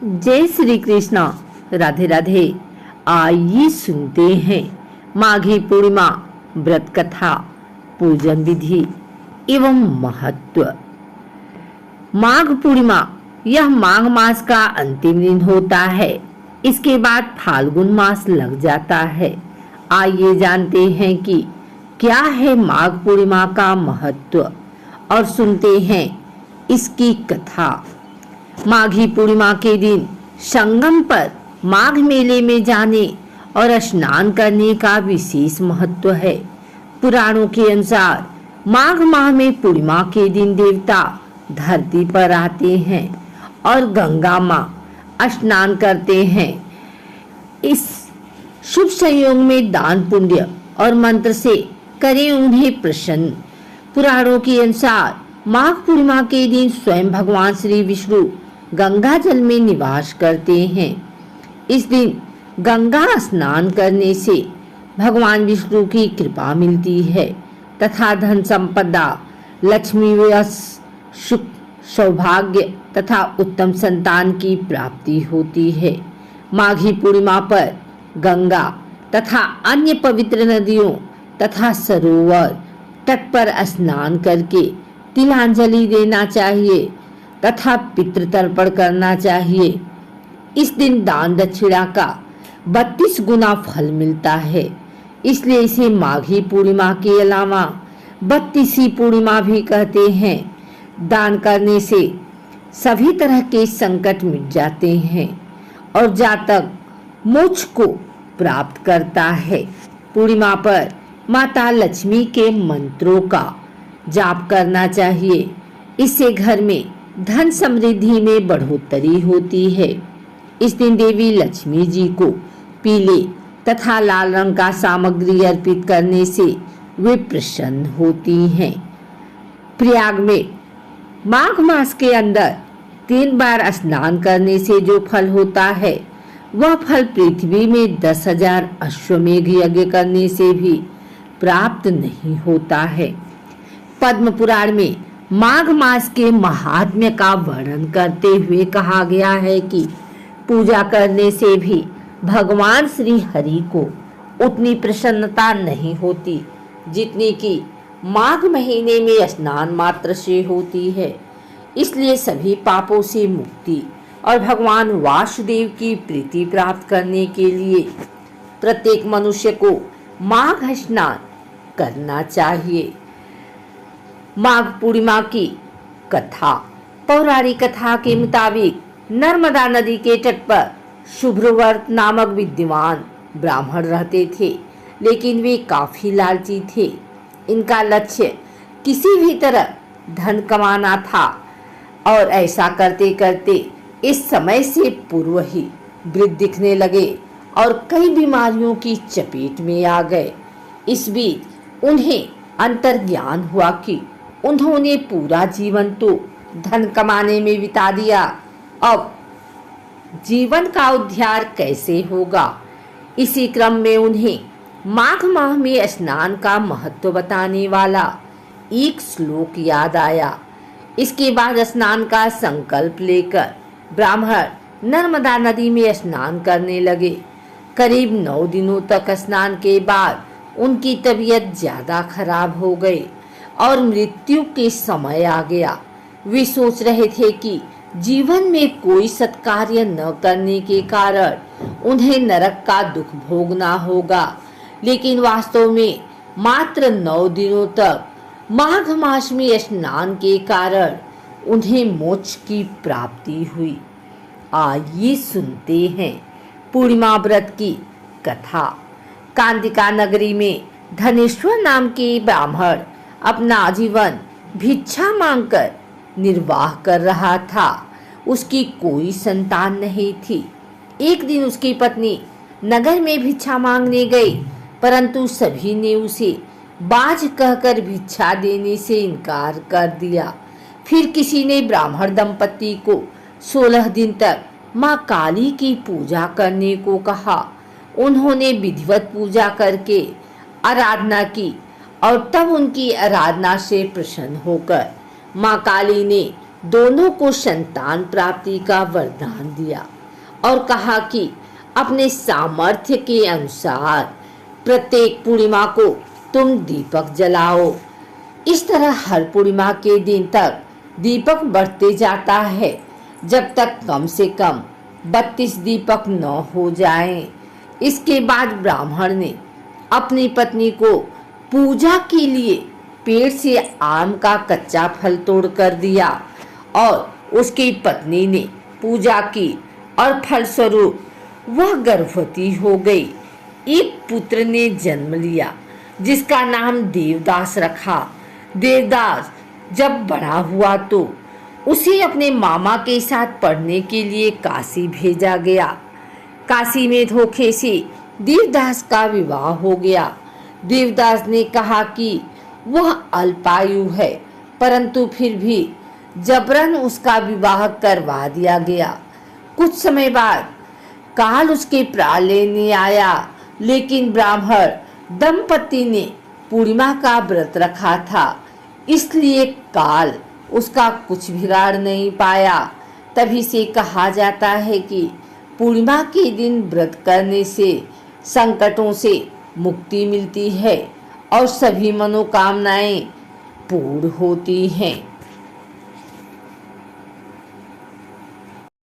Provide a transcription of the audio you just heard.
जय श्री कृष्णा। राधे राधे। आइए सुनते हैं माघी पूर्णिमा व्रत कथा, पूजन विधि एवं महत्व। माघ पूर्णिमा यह माघ मास का अंतिम दिन होता है। इसके बाद फाल्गुन मास लग जाता है। आइए जानते हैं कि क्या है माघ पूर्णिमा का महत्व और सुनते हैं इसकी कथा। माघी पूर्णिमा के दिन संगम पर माघ मेले में जाने और स्नान करने का विशेष महत्व है। पुराणों के अनुसार माघ माह में पूर्णिमा के दिन देवता धरती पर आते हैं और गंगा मां स्नान करते हैं। इस शुभ संयोग में दान पुण्य और मंत्र से करें उन्हें प्रसन्न। पुराणों के अनुसार माघ पूर्णिमा के दिन स्वयं भगवान श्री विष्णु गंगा जल में निवास करते हैं। इस दिन गंगा स्नान करने से भगवान विष्णु की कृपा मिलती है तथा धन संपदा, लक्ष्मी यश, सुख, सौभाग्य तथा उत्तम संतान की प्राप्ति होती है। माघी पूर्णिमा पर गंगा तथा अन्य पवित्र नदियों तथा सरोवर तट पर स्नान करके तिलांजलि देना चाहिए तथा पितृतर्पण करना चाहिए। इस दिन दान दक्षिणा का 32 गुना फल मिलता है, इसलिए इसे माघी पूर्णिमा के अलावा 32वीं पूर्णिमा भी कहते हैं। दान करने से सभी तरह के संकट मिट जाते हैं और जातक मोक्ष को प्राप्त करता है। पूर्णिमा पर माता लक्ष्मी के मंत्रों का जाप करना चाहिए। इससे घर में धन समृद्धि में बढ़ोतरी होती है। इस दिन देवी लक्ष्मी जी को पीले तथा लाल रंग का सामग्री अर्पित करने से वे प्रसन्न होती हैं। प्रयाग में माघ मास के अंदर 3 बार स्नान करने से जो फल होता है वह फल पृथ्वी में 10,000 अश्वमेघ यज्ञ करने से भी प्राप्त नहीं होता है। पद्म पुराण में माघ मास के महात्म्य का वर्णन करते हुए कहा गया है कि पूजा करने से भी भगवान श्री हरि को उतनी प्रसन्नता नहीं होती जितनी कि माघ महीने में स्नान मात्र से होती है। इसलिए सभी पापों से मुक्ति और भगवान वासुदेव की प्रीति प्राप्त करने के लिए प्रत्येक मनुष्य को माघ स्नान करना चाहिए। माघ पूर्णिमा की कथा। पौराणिक कथा के मुताबिक नर्मदा नदी के तट पर शुभ्रवर्त नामक विद्वान ब्राह्मण रहते थे, लेकिन वे काफी लालची थे। इनका लक्ष्य किसी भी तरह धन कमाना था और ऐसा करते करते इस समय से पूर्व ही वृद्ध दिखने लगे और कई बीमारियों की चपेट में आ गए। इस बीच उन्हें अंतर्ज्ञान हुआ कि उन्होंने पूरा जीवन तो धन कमाने में बिता दिया, अब जीवन का उद्धार कैसे होगा। इसी क्रम में उन्हें माघ माह में स्नान का महत्व बताने वाला एक श्लोक याद आया। इसके बाद स्नान का संकल्प लेकर ब्राह्मण नर्मदा नदी में स्नान करने लगे। करीब 9 दिनों तक स्नान के बाद उनकी तबीयत ज्यादा खराब हो गई और मृत्यु के समय आ गया। वे सोच रहे थे कि जीवन में कोई सत्कार्य न करने के कारण उन्हें नरक का दुख भोगना होगा, लेकिन वास्तव में मात्र 9 दिनों तक माघ मास में स्नान के कारण उन्हें मोक्ष की प्राप्ति हुई। आइए सुनते हैं पूर्णिमा व्रत की कथा। कांतिका नगरी में धनेश्वर नाम के ब्राह्मण अपना आजीवन भिक्षा मांगकर निर्वाह कर रहा था। उसकी कोई संतान नहीं थी। एक दिन उसकी पत्नी नगर में भिक्षा मांगने गई, परंतु सभी ने उसे बाज कहकर भिक्षा देने से इनकार कर दिया। फिर किसी ने ब्राह्मण दंपति को 16 दिन तक माँ काली की पूजा करने को कहा। उन्होंने विधिवत पूजा करके आराधना की और तब उनकी आराधना से प्रसन्न होकर माँ काली ने दोनों को संतान प्राप्ति का वरदान दिया और कहा कि अपने सामर्थ्य के अनुसार प्रत्येक पूर्णिमा को तुम दीपक जलाओ। इस तरह हर पूर्णिमा के दिन तक दीपक बढ़ते जाता है जब तक कम से कम 32 दीपक न हो जाएं। इसके बाद ब्राह्मण ने अपनी पत्नी को पूजा के लिए पेड़ से आम का कच्चा फल तोड़ कर दिया और उसकी पत्नी ने पूजा की और फलस्वरूप वह गर्भवती हो गई। एक पुत्र ने जन्म लिया जिसका नाम देवदास रखा। देवदास जब बड़ा हुआ तो उसे अपने मामा के साथ पढ़ने के लिए काशी भेजा गया। काशी में धोखे से देवदास का विवाह हो गया। देवदास ने कहा कि वह अल्पायु है, परंतु फिर भी जबरन उसका विवाह करवा दिया गया। कुछ समय बाद काल उसके प्राण लेने आया, लेकिन ब्राह्मण दंपति ने पूर्णिमा का व्रत रखा था, इसलिए काल उसका कुछ बिगाड़ नहीं पाया। तभी से कहा जाता है कि पूर्णिमा के दिन व्रत करने से संकटों से मुक्ति मिलती है और सभी मनोकामनाएं पूर्ण होती हैं।